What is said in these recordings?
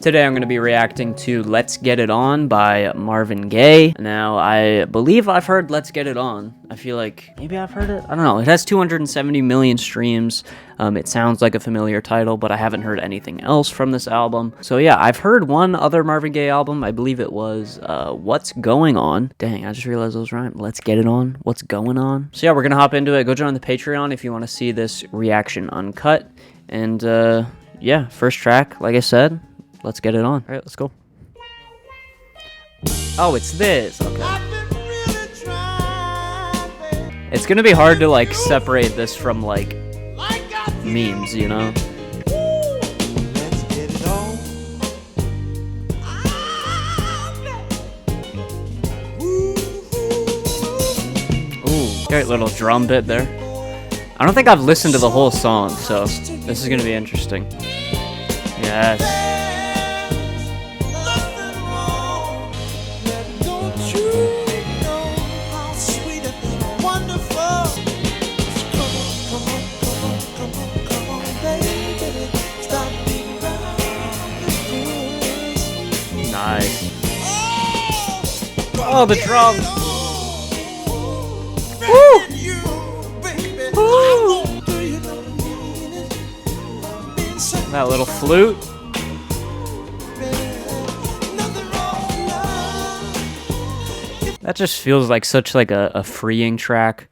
Today I'm going to be reacting to Let's Get It On by Marvin Gaye. Now, I believe I've heard Let's Get It On. I feel like maybe I've heard it. I don't know. It has 270 million streams. It sounds like a familiar title, but I haven't heard anything else from this album. So yeah, I've heard one other Marvin Gaye album. I believe it was What's Going On. Dang, I just realized those rhyme. Let's Get It On. What's Going On? So yeah, we're going to hop into it. Go join the Patreon if you want to see this reaction uncut. And yeah, first track, like I said. Let's get it on. All right, let's go. Oh, it's this. Okay. It's gonna be hard to like separate this from like memes, you know? Ooh, great little drum bit there. I don't think I've listened to the whole song, so this is gonna be interesting. Yes. Nice. Oh, the drums. Woo! Woo! That little flute. That just feels like such like a freeing track.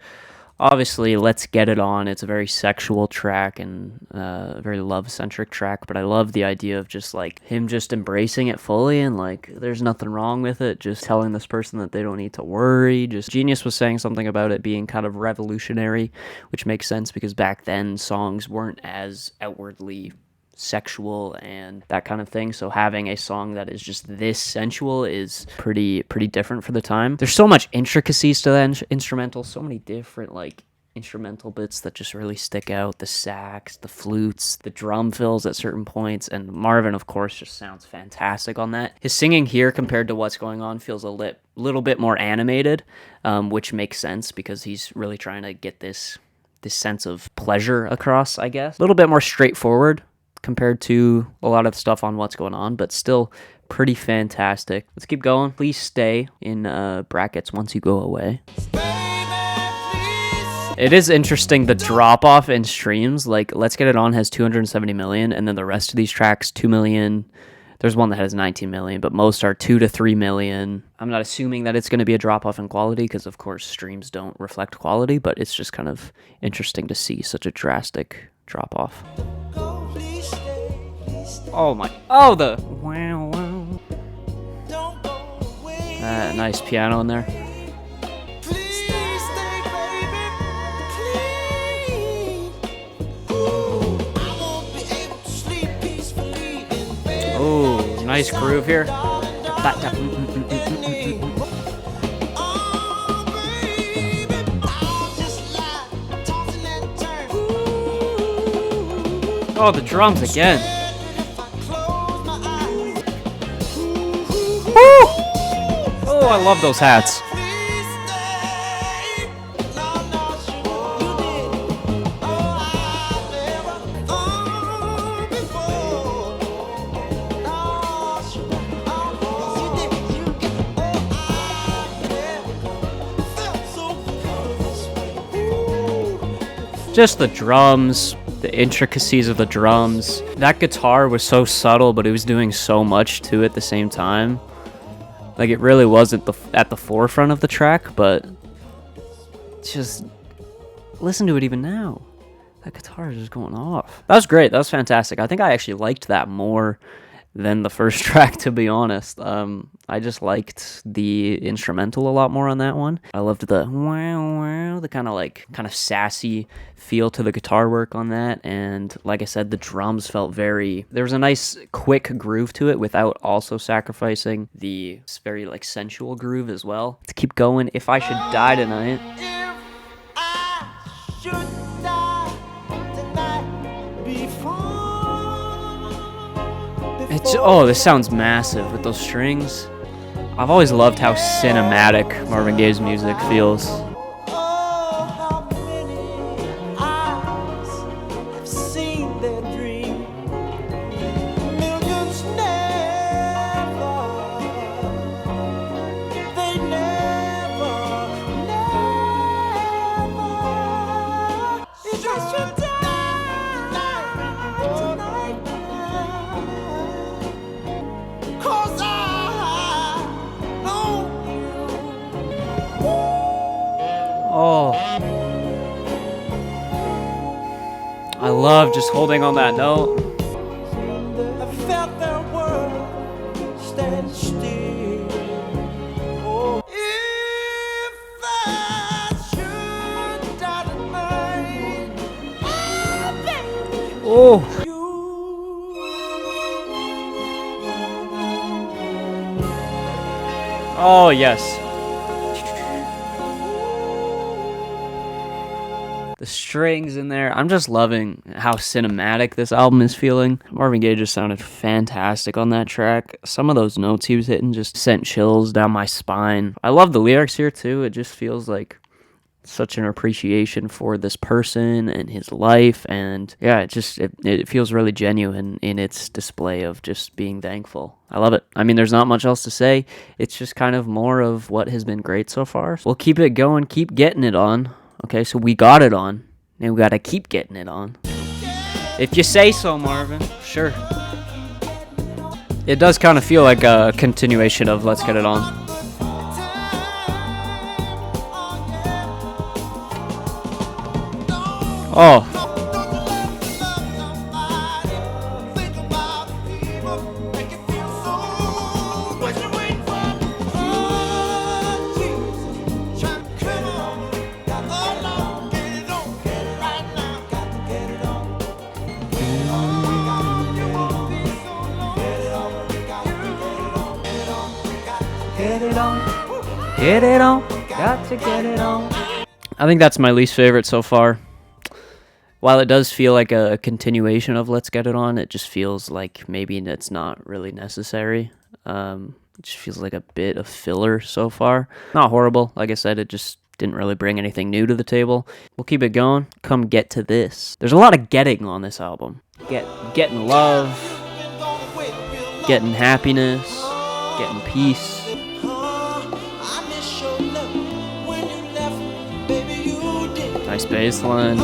Obviously, Let's Get It On. It's a very sexual track and a very love-centric track, but I love the idea of just like him just embracing it fully and like there's nothing wrong with it, just telling this person that they don't need to worry. Just Genius was saying something about it being kind of revolutionary, which makes sense because back then songs weren't as outwardly sexual and that kind of thing, so having a song that is just this sensual is pretty different for the time. There's so much intricacies to that instrumental, so many different like instrumental bits that just really stick out. The sax, the flutes, the drum fills at certain points, and Marvin of course just sounds fantastic on that. His singing here compared to What's Going On feels a little bit more animated, which makes sense because he's really trying to get this sense of pleasure across, I guess. A little bit more straightforward compared to a lot of stuff on What's Going On, but still pretty fantastic. Let's keep going. Please stay in brackets once you go away. It is interesting the drop off in streams. Like Let's Get It On has 270 million, and then the rest of these tracks 2 million. There's one that has 19 million, but most are 2 to 3 million. I'm not assuming that it's going to be a drop off in quality because of course streams don't reflect quality, but it's just kind of interesting to see such a drastic drop off. Oh my, oh the wow wow. Nice piano in there. Oh, nice groove here. Oh, the drums again. Oh, I love those hats. Just the drums, the intricacies of the drums. That guitar was so subtle, but it was doing so much to it at the same time. Like, it really wasn't at the forefront of the track, but just listen to it even now. That guitar is just going off. That was great. That was fantastic. I think I actually liked that more than the first track, to be honest. I just liked the instrumental a lot more on that one. I loved the wow wow, the kind of sassy feel to the guitar work on that, and like I said, the drums felt there was a nice quick groove to it without also sacrificing the very like sensual groove as well. Let's keep going. If I Should Die Tonight. Oh, this sounds massive with those strings. I've always loved how cinematic Marvin Gaye's music feels. love just holding on that note. I felt the world stand still. Oh, if I should die tonight, Oh. Oh, yes. The strings in there. I'm just loving how cinematic this album is feeling. Marvin Gaye just sounded fantastic on that track. Some of those notes he was hitting just sent chills down my spine. I love the lyrics here too. It just feels like such an appreciation for this person and his life, and yeah, it feels really genuine in its display of just being thankful. I love it. I mean, there's not much else to say. It's just kind of more of what has been great so far. We'll keep it going, keep getting it on. Okay, so we got it on, and we gotta keep getting it on. If you say so, Marvin. Sure. It does kind of feel like a continuation of Let's Get It On. Oh. Get it on. Get it on. Got to get it on. I think that's my least favorite so far. While it does feel like a continuation of Let's Get It On, it just feels like maybe it's not really necessary. It just feels like a bit of filler so far. Not horrible. Like I said, it just didn't really bring anything new to the table. We'll keep it going. Come get to this. There's a lot of getting on this album. Getting love, getting happiness, getting peace. Nice bass line.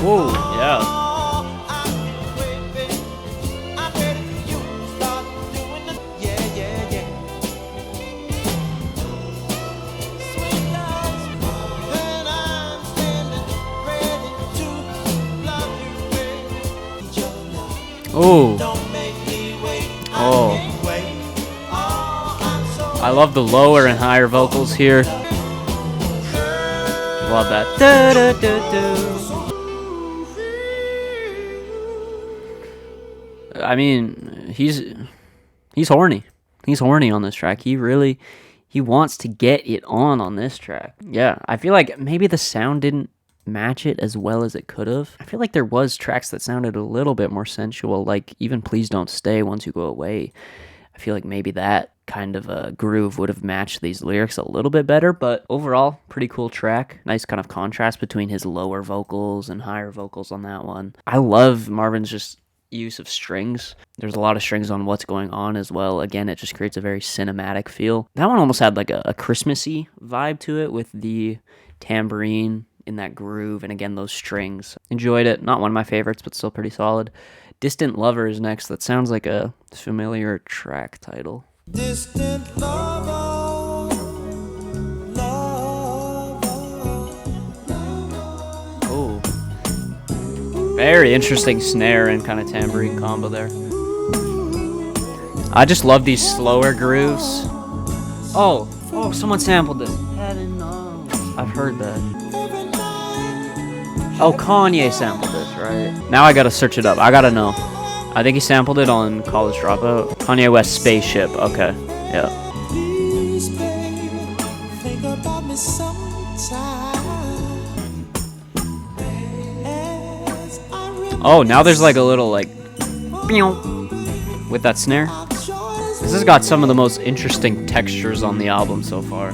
Whoa, yeah. Oh. Oh. I love the lower and higher vocals here. Love that. Da, da, da, da. I mean, he's horny. He's horny on this track. He wants to get it on this track. Yeah, I feel like maybe the sound didn't match it as well as it could have. I feel like there was tracks that sounded a little bit more sensual, like even Please Don't Stay, Once You Go Away. I feel like maybe that kind of a groove would have matched these lyrics a little bit better, but overall, pretty cool track. Nice kind of contrast between his lower vocals and higher vocals on that one. I love Marvin's just use of strings. There's a lot of strings on What's Going On as well. Again, it just creates a very cinematic feel. That one almost had like a Christmassy vibe to it with the tambourine in that groove, and again, those strings. Enjoyed it. Not one of my favorites, but still pretty solid. Distant Lover is next. That sounds like a familiar track title. Distant lover, Oh. Very interesting snare and kind of tambourine combo there. I just love these slower grooves. Oh, someone sampled this. Heaven knows. I've heard that. Oh, Kanye sampled this, right? Now I gotta search it up. I gotta know. I think he sampled it on College Dropout. Kanye West Spaceship. Okay. Yeah. Oh, now there's like a little like with that snare. This has got some of the most interesting textures on the album so far.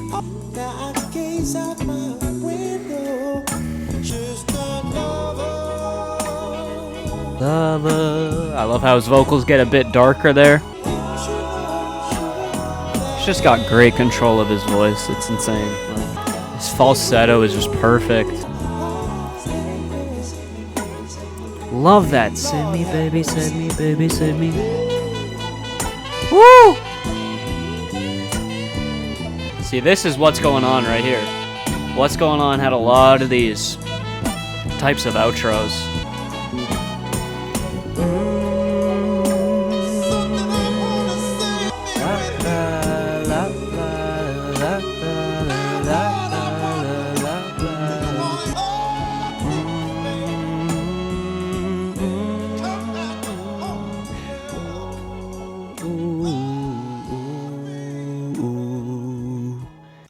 I love how his vocals get a bit darker there. He's just got great control of his voice. It's insane. His falsetto is just perfect. love that. Save me, baby, save me, baby, save me. Woo! See, this is what's going on right here. What's Going On had a lot of these types of outros.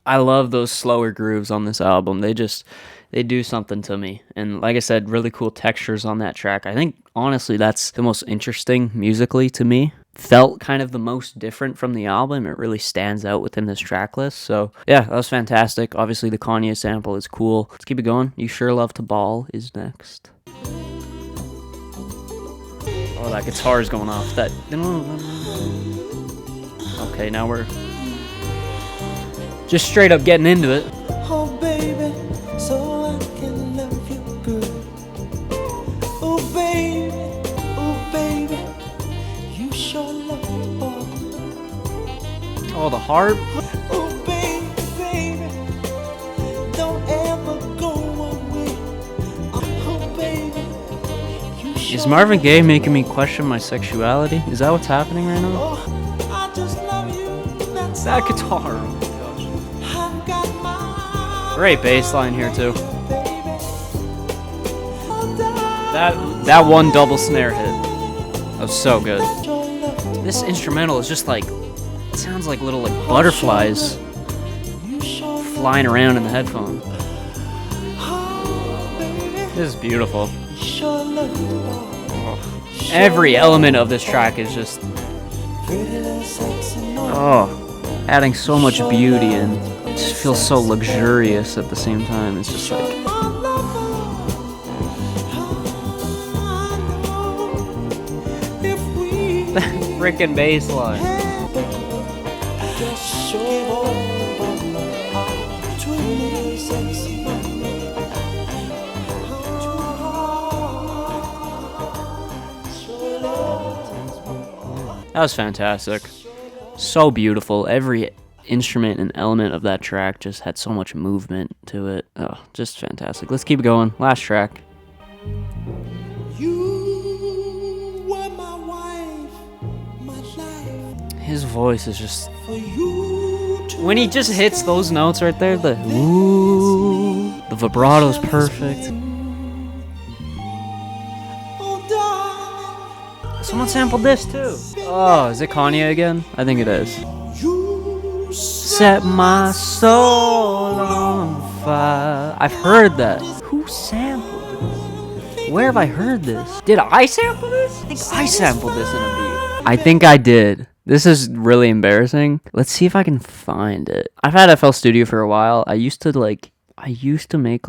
I love those slower grooves on this album. They do something to me. And like I said, really cool textures on that track. I think honestly that's the most interesting musically to me. Felt kind of the most different from the album. It really stands out within this track list. So yeah, that was fantastic. Obviously the Kanye sample is cool. Let's keep it going. You Sure Love to Ball is next. Oh, that guitar is going off. That. Okay, now we're just straight up getting into it. Oh baby, so I can love you good. Oh baby, you sure love the ball. Oh, the harp. Oh baby, don't ever go away. Oh baby, you sure Is Marvin Gaye making me question my sexuality? Is that what's happening right now? Oh, I just love you. That's That all. guitar. I've got my Great bass line here too. baby. That one double snare hit. That was so good. Your love, This instrumental is just like, it sounds like little like butterflies you sure flying around in the headphone. love, baby. This is beautiful. You sure love the ball. Every element of this track is just, Pretty little sexy mama. oh, adding so much beauty and it just feels so luxurious at the same time. It's just like, My lover. I know if we freaking bass line. just sure love my heart to a little sexy That was fantastic. So beautiful. Every instrument and element of that track just had so much movement to it. Oh, just fantastic. Let's keep it going. Last track. You were my wife, my life. His voice is just, For you to when he just hits those notes right there, the ooh, the vibrato's perfect. oh darling, Someone sampled this too. Oh, is it Kanye again? I think it is. you Set my soul on fire. I've heard that. Who sampled this? Where have I heard this? Did I sample this? I think I sampled this in a beat. I think I did. This is really embarrassing. Let's see if I can find it. I've had FL Studio for a while. I was trying to make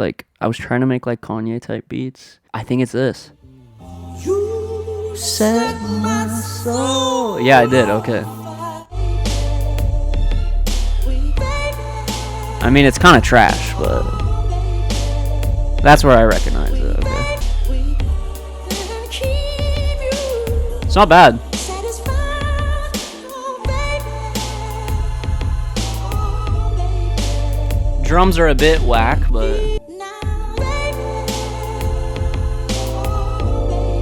like Kanye type beats. I think it's this. you Set my soul. Yeah, I did. Okay. I mean, it's kind of trash, but that's where I recognize it. Okay. It's not bad. Drums are a bit whack, but throw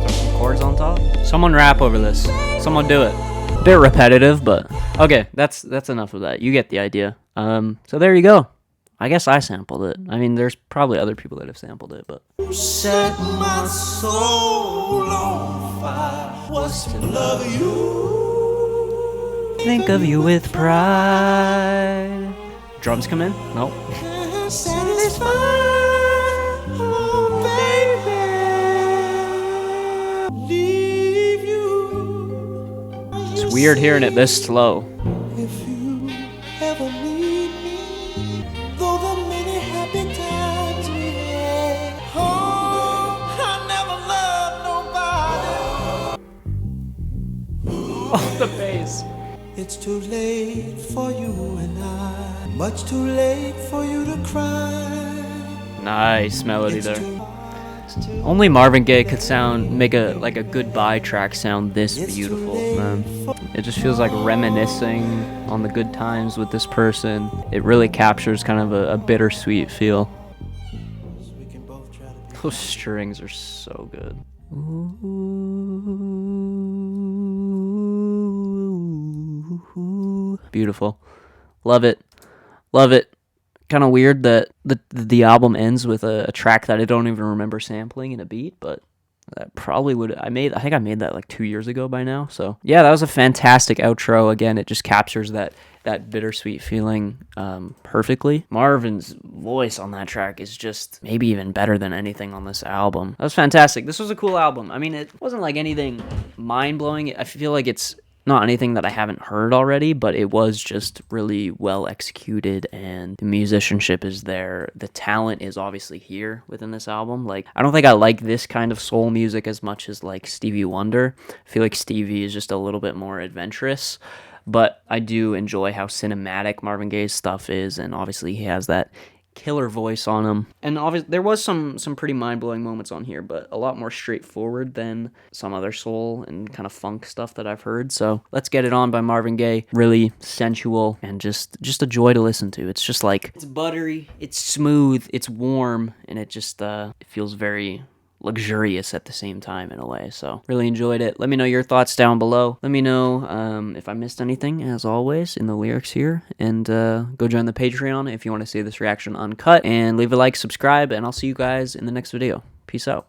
some chords on top. Someone rap over this. Someone do it. A bit repetitive, but okay. That's enough of that. You get the idea. So there you go. I guess I sampled it. I mean, there's probably other people that have sampled it, but set my soul on fire was to love you. think of you with pride. Drums come in? Nope. Satisfied, oh baby. Leave you. It's weird hearing it this slow. If you ever need me, though the many happy times we had. Oh, I never loved nobody. Oh, the bass. It's too late for you and I, much too late for you to cry. Nice melody It's there. too Only Marvin Gaye could make a goodbye track sound this beautiful, man. It just feels like reminiscing on the good times with this person. It really captures kind of a bittersweet feel. Those strings are so good. Ooh, beautiful. Love it. Love it. Kind of weird that the album ends with a track that I don't even remember sampling in a beat, but that probably would I think I made that like 2 years ago by now. So yeah, that was a fantastic outro. Again, it just captures that bittersweet feeling perfectly. Marvin's voice on that track is just maybe even better than anything on this album. That was fantastic. This was a cool album. I mean, it wasn't like anything mind-blowing. I feel like it's not anything that I haven't heard already, but it was just really well executed, and the musicianship is there. The talent is obviously here within this album. Like, I don't think I like this kind of soul music as much as like Stevie Wonder. I feel like Stevie is just a little bit more adventurous, but I do enjoy how cinematic Marvin Gaye's stuff is, and obviously he has that killer voice on him. And obviously there was some pretty mind-blowing moments on here, but a lot more straightforward than some other soul and kind of funk stuff that I've heard. So Let's Get It On by Marvin Gaye, really sensual and just a joy to listen to. It's just like, it's buttery, it's smooth, it's warm, and it just it feels very luxurious at the same time in a way. So really enjoyed it. Let me know your thoughts down below. Let me know if I missed anything, as always, in the lyrics here, and go join the Patreon if you want to see this reaction uncut, and leave a like, subscribe, and I'll see you guys in the next video. Peace out.